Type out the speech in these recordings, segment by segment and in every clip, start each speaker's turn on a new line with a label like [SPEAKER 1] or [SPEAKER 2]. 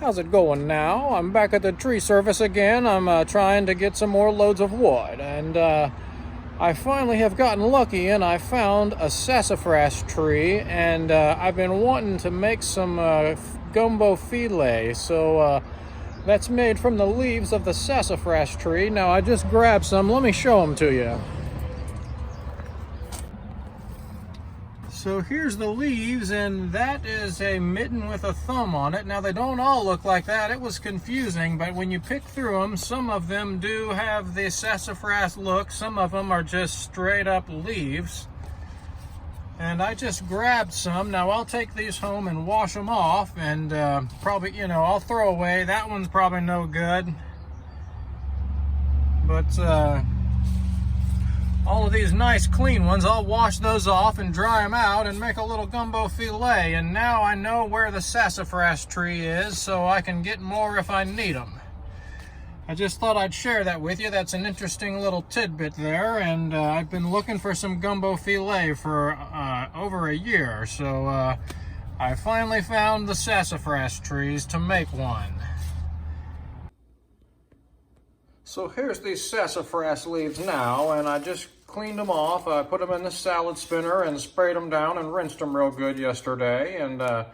[SPEAKER 1] How's it going now? I'm back at the tree service again. I'm trying to get some more loads of wood, and I finally have gotten lucky and I found a sassafras tree, and I've been wanting to make some gumbo filet. So that's made from the leaves of the sassafras tree. Now I just grabbed some. Let me show them to you. So here's the leaves, and that is a mitten with a thumb on it. Now they don't all look like that. It was confusing, but when you pick through them, some of them do have the sassafras look. Some of them are just straight up leaves. And I just grabbed some. Now I'll take these home and wash them off, and probably, I'll throw away. That one's probably no good. But all of these nice clean ones, I'll wash those off and dry them out and make a little gumbo filet. And now I know where the sassafras tree is, so I can get more if I need them. I just thought I'd share that with you. That's an interesting little tidbit there. And I've been looking for some gumbo filet for over a year. So I finally found the sassafras trees to make one. So here's these sassafras leaves now, and I just cleaned them off. I put them in the salad spinner and sprayed them down and rinsed them real good yesterday. And I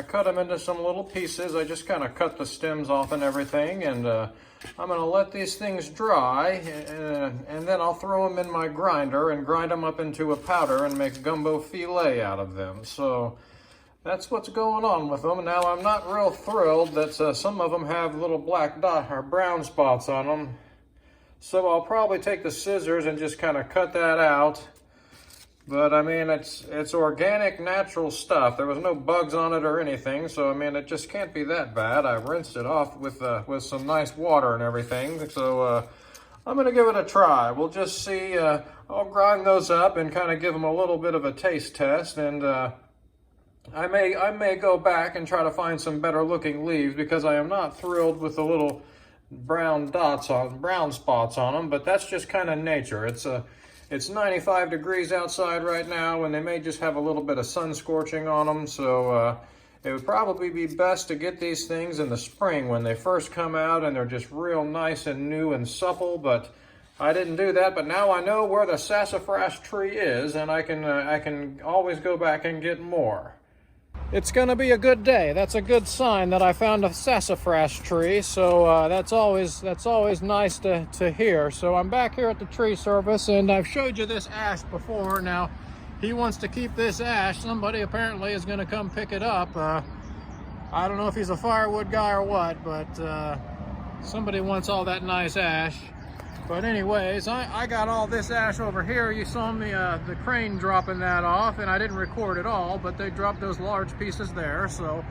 [SPEAKER 1] cut them into some little pieces. I just kind of cut the stems off and everything. And I'm going to let these things dry, and then I'll throw them in my grinder and grind them up into a powder and make gumbo filet out of them. So that's what's going on with them. Now, I'm not real thrilled that some of them have little black dot or brown spots on them. So I'll probably take the scissors and just kind of cut that out. But I mean, it's organic, natural stuff. There was no bugs on it or anything. So I mean, it just can't be that bad. I rinsed it off with some nice water and everything. So I'm gonna give it a try. We'll just see. I'll grind those up and kind of give them a little bit of a taste test, and I may go back and try to find some better looking leaves, because I am not thrilled with the little brown spots on them, but that's just kind of nature. It's 95 degrees outside right now, and they may just have a little bit of sun scorching on them. So it would probably be best to get these things in the spring when they first come out and they're just real nice and new and supple, but I didn't do that. But now I know where the sassafras tree is, and I can always go back and get more. It's going to be a good day. That's a good sign that I found a sassafras tree. So that's always nice to hear. So I'm back here at the tree service, and I've showed you this ash before. Now he wants to keep this ash. Somebody apparently is going to come pick it up. I don't know if he's a firewood guy or what, but somebody wants all that nice ash. But anyways, I got all this ash over here. You saw me the crane dropping that off, and I didn't record it all, but they dropped those large pieces there. So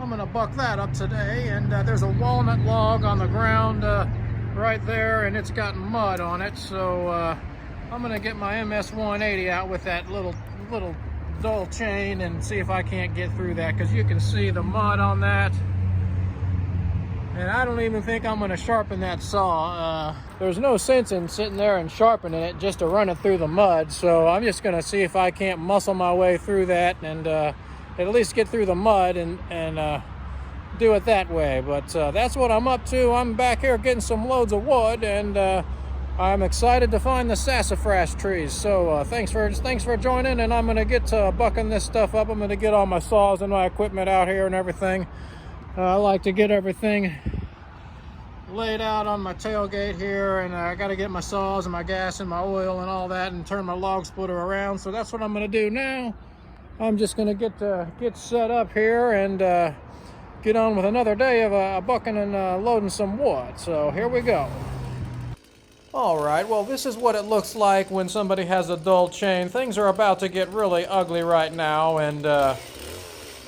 [SPEAKER 1] I'm gonna buck that up today. And there's a walnut log on the ground right there, and it's got mud on it. So I'm gonna get my MS-180 out with that little dull chain and see if I can't get through that, because you can see the mud on that. And I don't even think I'm going to sharpen that saw. There's no sense in sitting there and sharpening it just to run it through the mud. So I'm just going to see if I can't muscle my way through that and at least get through the mud and do it that way. But that's what I'm up to. I'm back here getting some loads of wood, and I'm excited to find the sassafras trees. So thanks for joining, and I'm going to get to bucking this stuff up. I'm going to get all my saws and my equipment out here and everything. I like to get everything laid out on my tailgate here, and I got to get my saws and my gas and my oil and all that, and turn my log splitter around. So that's what I'm going to do now. I'm just going to get set up here and get on with another day of bucking and loading some wood. So here we go. All right, well, this is what it looks like when somebody has a dull chain. Things are about to get really ugly right now, and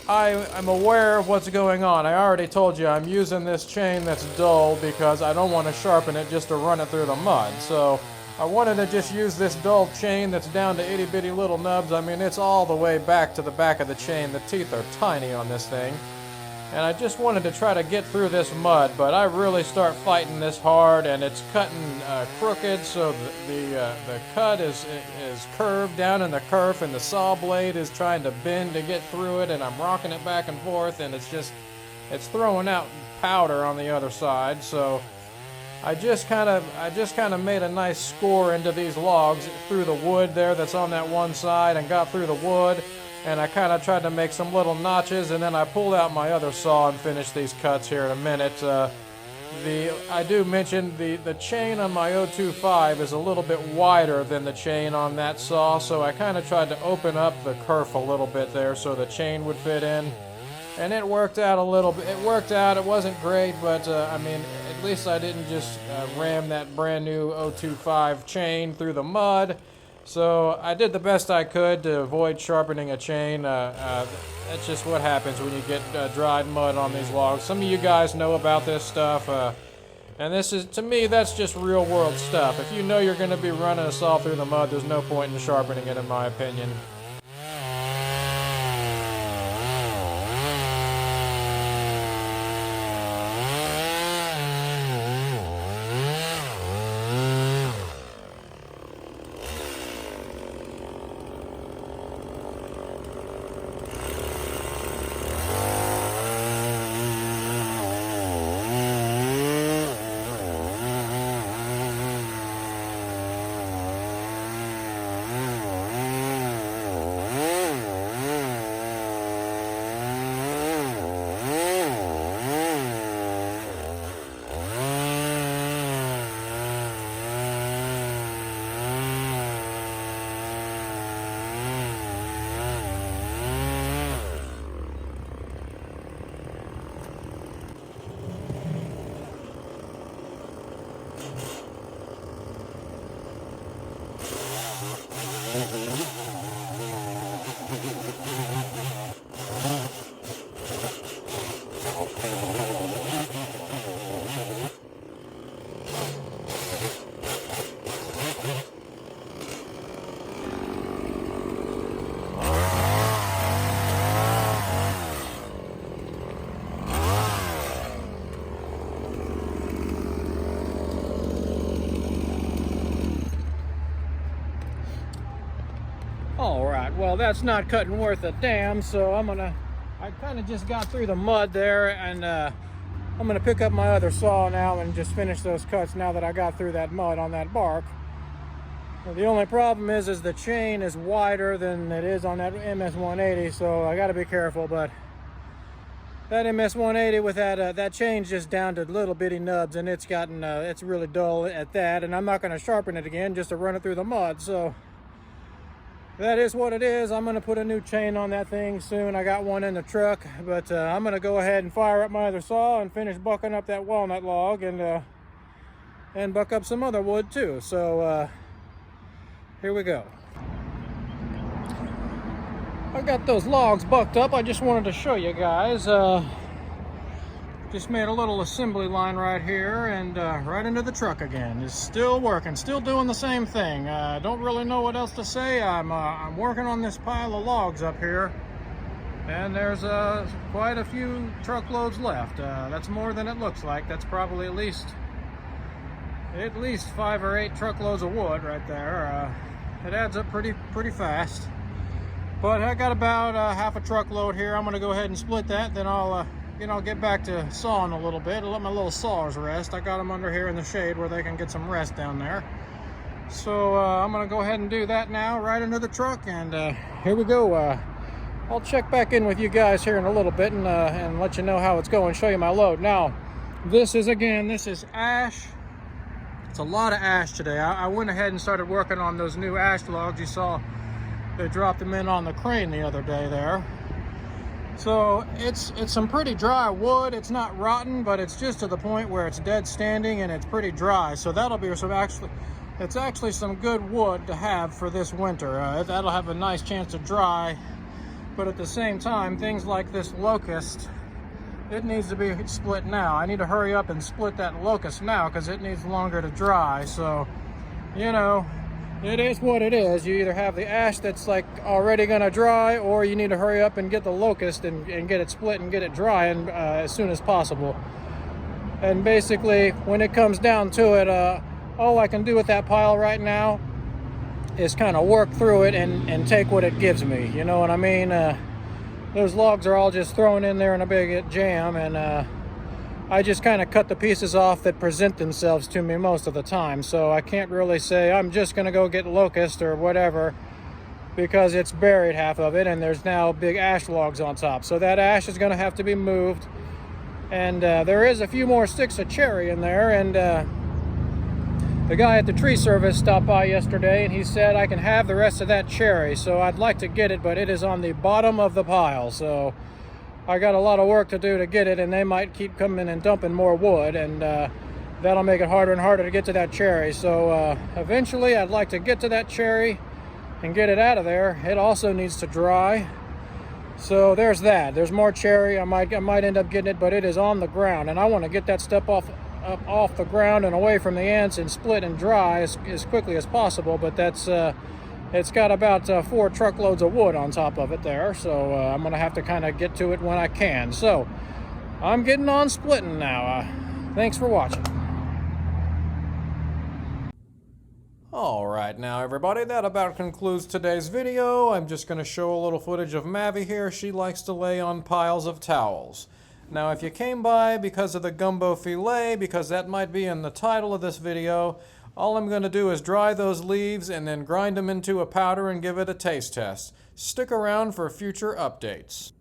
[SPEAKER 1] I'm aware of what's going on. I already told you I'm using this chain that's dull because I don't want to sharpen it just to run it through the mud. So I wanted to just use this dull chain that's down to itty bitty little nubs. I mean, it's all the way back to the back of the chain. The teeth are tiny on this thing. And I just wanted to try to get through this mud, but I really start fighting this hard, and it's cutting crooked, so the cut is curved down in the kerf, and the saw blade is trying to bend to get through it, and I'm rocking it back and forth, and it's just it's throwing out powder on the other side. So I just kind of made a nice score into these logs through the wood there that's on that one side, and got through the wood, and I kind of tried to make some little notches, and then I pulled out my other saw and finished these cuts here in a minute. I do mention the chain on my 025 is a little bit wider than the chain on that saw, so I kind of tried to open up the kerf a little bit there so the chain would fit in. And it worked out a little bit. It worked out. It wasn't great, but I mean, at least I didn't just ram that brand new 025 chain through the mud. So I did the best I could to avoid sharpening a chain. That's just what happens when you get dried mud on these logs. Some of you guys know about this stuff, and this is, to me, that's just real world stuff. If you know you're going to be running a saw through the mud, there's no point in sharpening it, in my opinion. Alright, well, that's not cutting worth a damn, so I kind of just got through the mud there, and I'm gonna pick up my other saw now and just finish those cuts now that I got through that mud on that bark. Well, the only problem is the chain is wider than it is on that MS-180, so I gotta be careful, but that MS-180 with that chain's just down to little bitty nubs, and it's really dull at that, and I'm not gonna sharpen it again just to run it through the mud, so that is what it is. I'm gonna put a new chain on that thing soon. I got one in the truck, but I'm gonna go ahead and fire up my other saw and finish bucking up that walnut log, and buck up some other wood too. So here we go. I got those logs bucked up. I just wanted to show you guys. Just made a little assembly line right here, and right into the truck again. It's still working, still doing the same thing. Don't really know what else to say. I'm working on this pile of logs up here, and there's quite a few truckloads left. That's more than it looks like. That's probably at least 5 or 8 truckloads of wood right there. It adds up pretty fast. But I got about half a truckload here. I'm gonna go ahead and split that, then I'll get back to sawing a little bit. I'll let my little saws rest. I got them under here in the shade where they can get some rest down there. So I'm gonna go ahead and do that now, right into the truck, and here we go. I'll check back in with you guys here in a little bit and let you know how it's going, show you my load. Now, this is ash. It's a lot of ash today. I went ahead and started working on those new ash logs. You saw they dropped them in on the crane the other day there. So it's some pretty dry wood. It's not rotten, but it's just to the point where it's dead standing and it's pretty dry. So that'll be it's actually some good wood to have for this winter. That'll have a nice chance to dry, but at the same time, things like this locust, it needs to be split now. I need to hurry up and split that locust now because it needs longer to dry. So, it is what it is. You either have the ash that's like already gonna dry, or you need to hurry up and get the locust and get it split and get it drying as soon as possible. And basically, when it comes down to it, all I can do with that pile right now is kind of work through it and take what it gives me. You know what I mean? those logs are all just thrown in there in a big jam, and I just kind of cut the pieces off that present themselves to me most of the time. So I can't really say I'm just going to go get locust or whatever, because it's buried half of it and there's now big ash logs on top. So that ash is going to have to be moved. And there is a few more sticks of cherry in there, and the guy at the tree service stopped by yesterday and he said I can have the rest of that cherry. So I'd like to get it, but it is on the bottom of the pile. So I got a lot of work to do to get it, and they might keep coming and dumping more wood, and that'll make it harder and harder to get to that cherry. So eventually I'd like to get to that cherry and get it out of there. It also needs to dry. So there's that. There's more cherry. I might end up getting it, but it is on the ground, and I want to get that stuff off the ground and away from the ants and split and dry as quickly as possible. But that's it's got about 4 truckloads of wood on top of it there, so I'm gonna have to kind of get to it when I can. So I'm getting on splitting now. Thanks for watching. All right, now everybody, that about concludes today's video. I'm just going to show a little footage of Mavi here. She likes to lay on piles of towels. Now, if you came by because of the gumbo filet, because that might be in the title of this video, all I'm going to do is dry those leaves and then grind them into a powder and give it a taste test. Stick around for future updates.